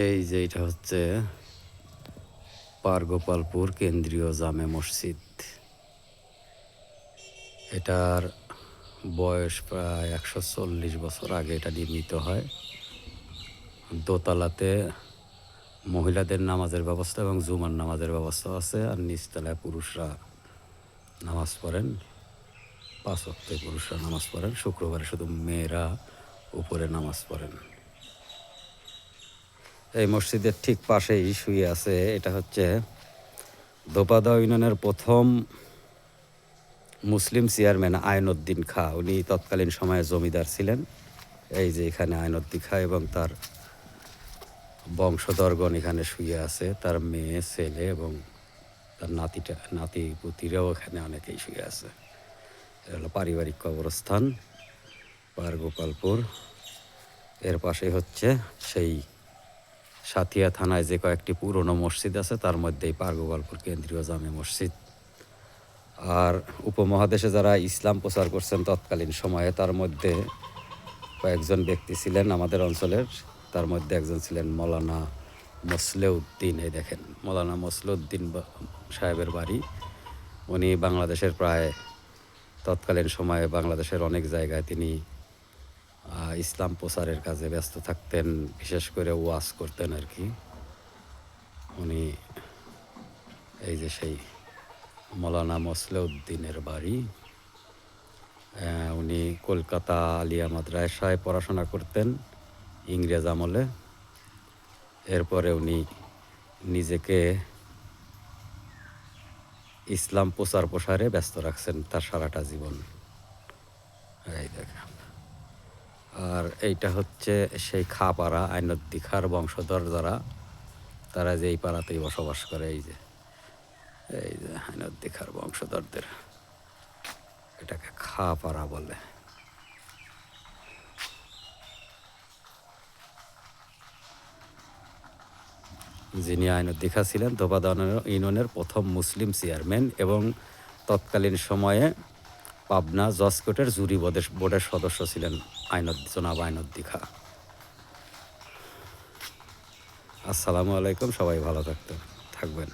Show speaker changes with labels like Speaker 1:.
Speaker 1: এই যে এটা হচ্ছে পারগোপালপুর কেন্দ্রীয় জামে মসজিদ। এটার বয়স প্রায় 140 বছর আগে এটা নির্মিত হয়। দোতলাতে মহিলাদের নামাজের ব্যবস্থা এবং জুমার নামাজের ব্যবস্থা আছে, আর নিচতলায় পুরুষরা নামাজ পড়েন। 5 ওয়াক্তে পুরুষরা নামাজ পড়েন, শুক্রবারে শুধু মেয়েরা উপরে নামাজ পড়েন। এই মসজিদের ঠিক পাশেই শুয়ে আছে, এটা হচ্ছে দোপাদা ইউনিয়নের প্রথম মুসলিম চেয়ারম্যান আইনউদ্দিন খাঁ। উনি তৎকালীন সময়ে জমিদার ছিলেন। এই যে এখানে আইনউদ্দিন খাঁ এবং তার বংশধরগণ এখানে শুয়ে আছে, তার মেয়ে, ছেলে এবং তার নাতি পুতিরাও এখানে অনেকেই শুয়ে আছে। এটা হলো পারিবারিক কবরস্থান পারগোপালপুর। এর পাশে হচ্ছে সেই সাথিয়া থানায় যে কয়েকটি পুরনো মসজিদ আছে, তার মধ্যে এই পারগোপালপুর কেন্দ্রীয় জামে মসজিদ। আর উপমহাদেশে যারা ইসলাম প্রচার করছেন তৎকালীন সময়ে, তার মধ্যে কয়েকজন ব্যক্তি ছিলেন আমাদের অঞ্চলের। তার মধ্যে একজন ছিলেন মৌলানা মসলেউদ্দিন। এই দেখেন মৌলানা মসলেউদ্দিন সাহেবের বাড়ি। উনি বাংলাদেশের প্রায় তৎকালীন সময়ে বাংলাদেশের অনেক জায়গায় তিনি ইসলাম প্রচারের কাজে ব্যস্ত থাকতেন, বিশেষ করে ওয়াজ করতেন আর কি। উনি এই যে সেই মৌলানা মসলেউদ্দিনের বাড়ি। উনি কলকাতা আলিয়া মাদ্রাসায় পড়াশোনা করতেন ইংরেজ আমলে। এরপরে উনি নিজেকে ইসলাম প্রচার প্রসারে ব্যস্ত রাখছেন তার সারাটা জীবন। এই দেখেন। আর এইটা হচ্ছে সেই খাপাড়া, আইনউদ্দিন খাঁর বংশধর যারা, তারা যে এই পাড়াতেই বসবাস করে। এই যে আইনউদ্দিন খাঁর বংশধরদের এটাকে খাপাড়া বলে। যিনি আইনউদ্দিন খাঁ ছিলেন দোপাদা ইউনিয়নের প্রথম মুসলিম চেয়ারম্যান এবং তৎকালীন সময়ে পাবনা জজ কোর্টের জুরি বোর্ডের সদস্য ছিলেন জনাব আইনউদ্দিন খাঁ। আসসালামু আলাইকুম, সবাই ভালো থাকবেন।